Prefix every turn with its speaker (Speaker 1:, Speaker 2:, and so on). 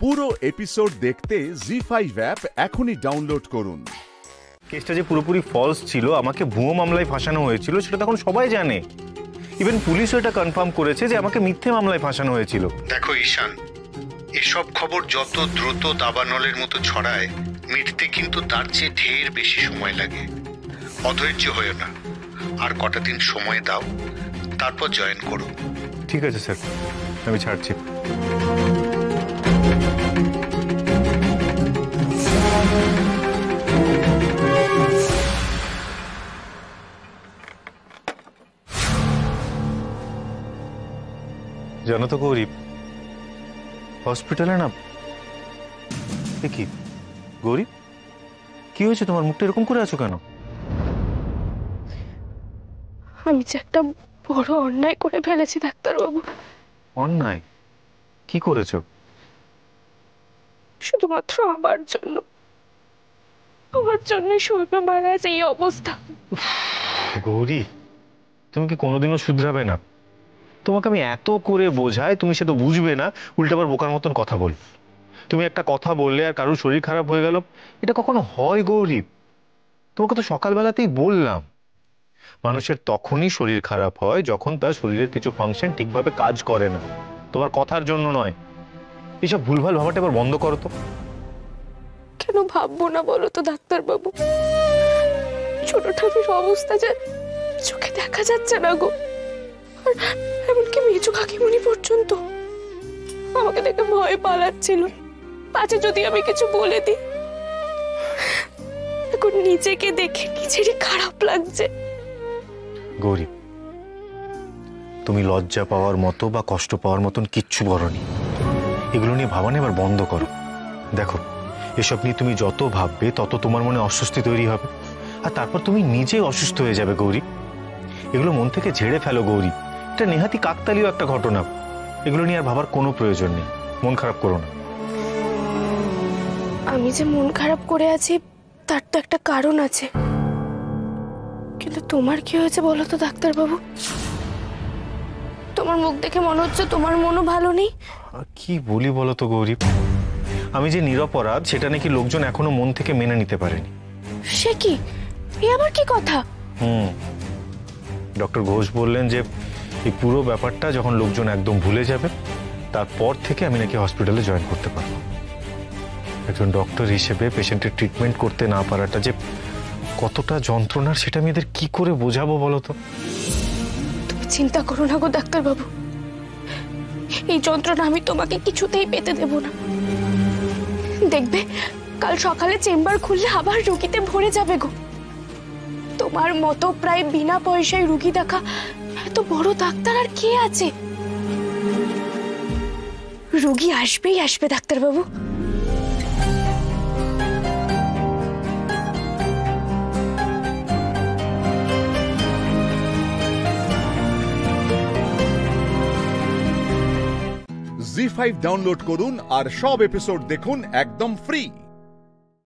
Speaker 1: পুরো এপিসোড দেখতে জি5 অ্যাপ এখনই ডাউনলোড করুন।
Speaker 2: কেসটা যে পুরোপুরি ফলস ছিল, আমাকে ভুয়ো মামলায় ফাঁসানো হয়েছিল, সেটা তখন সবাই জানে। ইভেন পুলিশও এটা কনফার্ম করেছে যে আমাকে মিথ্যে মামলায় ফাঁসানো হয়েছিল।
Speaker 3: দেখো ঈশান, এসব খবর যত দ্রুত দাবানলের মতো ছড়ায়, মিটতে কিন্তু তার চেয়ে ঢের বেশি সময় লাগে। অধৈর্য হয়েও না, আর কটা দিন সময় দাও, তারপর জয়েন করো।
Speaker 2: ঠিক আছে স্যার, আমি ছাড়ছি। জানো তো গৌরী, হসপিটালে না, কি গৌরী, কি হয়েছে তোমার? মুখটা এরকম করে আছো কেন?
Speaker 4: আমি যে একটা বড় অন্যায় করে ফেলেছি ডাক্তারবাবু।
Speaker 2: অন্যায়? কি করেছো?
Speaker 4: শুধুমাত্র আমার জন্যই শৈবা মারাজ এই অবস্থা।
Speaker 2: গৌরী, তুমি কি কোনোদিনও শুধরাবে না? তোমাকে আমি এত করে বোঝাই, তুমি সে তো বুঝবে না, উল্টা আবার বোকার মতন কথা বল। তুমি একটা কথা বললে আর কারোর শরীর খারাপ হয়ে গেল, এটা কখনো হয় গৌরী? তোমাকে তো সকালবেলাতেই বললাম, মানুষের তখনই শরীর খারাপ হয় যখন তার শরীরের কিছু ফাংশন ঠিকভাবে কাজ করে না, তোমার কথার জন্য নয়। এইসব ভুলভাল ভাবাটা এবার বন্ধ করো তো।
Speaker 4: কেন ভাববো না বলো তো ডাক্তারবাবু? ছোট ঠাকুর অবস্থা যে চোখে দেখা যাচ্ছে না গো। আর এমনকি মেজো কাকিমণি পর্যন্ত আমাকে দেখে ভয় পালাচ্ছিল, পাছে যদি আমি কিছু বলে দিই। এখন নিজেকে দেখে নিজেরই খারাপ লাগছে।
Speaker 2: গৌরী, তুমি লজ্জা পাওয়ার মতো বা কষ্ট পাওয়ার মতন কিচ্ছু করনি। এগুলো নিয়ে ভাবানো এবার বন্ধ করো। দেখো, এসব নিয়ে তুমি যত ভাববে তত তোমার মনে অস্বস্তি তৈরি হবে, আর তারপর তুমি নিজে অসুস্থ হয়ে যাবে গৌরী। এগুলো মন থেকে ঝেড়ে ফেলো গৌরী। এটা নেহাতি কাকতালীয় একটা ঘটনা, এগুলো নিয়ে আর ভাবার কোনো প্রয়োজন নেই। মন খারাপ করো না।
Speaker 4: আমি যে মন খারাপ করে আছি তার তো একটা কারণ আছে। কিন্তু তোমার কি হয়েছে বলো তো ডাক্তারবাবু? তোমার মুখ দেখে মনে হচ্ছে তোমার মনও ভালো নেই।
Speaker 2: কি বলি বলো তো গৌরী, আমি যে নিরপরাধ সেটা নাকি লোকজন এখনো মন থেকে মেনে নিতে পারেনি।
Speaker 4: সে কি? এ আবার কি কথা?
Speaker 2: ডক্টর ঘোষ বললেন যে এই পুরো ব্যাপারটা যখন লোকজন একদম ভুলে যাবে, তারপর থেকে আমি নাকি হসপিটালে জয়েন করতে পারবো। একজন ডক্টর হিসেবে পেশেন্টের ট্রিটমেন্ট করতে না পারাটা যে কতটা যন্ত্রণার, সেটা আমি এদের কি করে বোঝাবো বলো তো?
Speaker 4: তুমি চিন্তা করো না গো ডাক্তারবাবু, এই যন্ত্রণা আমি তোমাকে কিছুতেই পেতে দেব না। দেখবে কাল সকালে চেম্বার খুললে আবার রোগীতে ভরে যাবে গো। তোমার মতো প্রায় বিনা পয়সায় রোগী দেখা এত বড় ডাক্তার আর কে আছে? রোগী আসবেই আসবে ডাক্তারবাবু।
Speaker 1: জি5 ডাউনলোড করুন আর সব এপিসোড দেখুন একদম ফ্রি।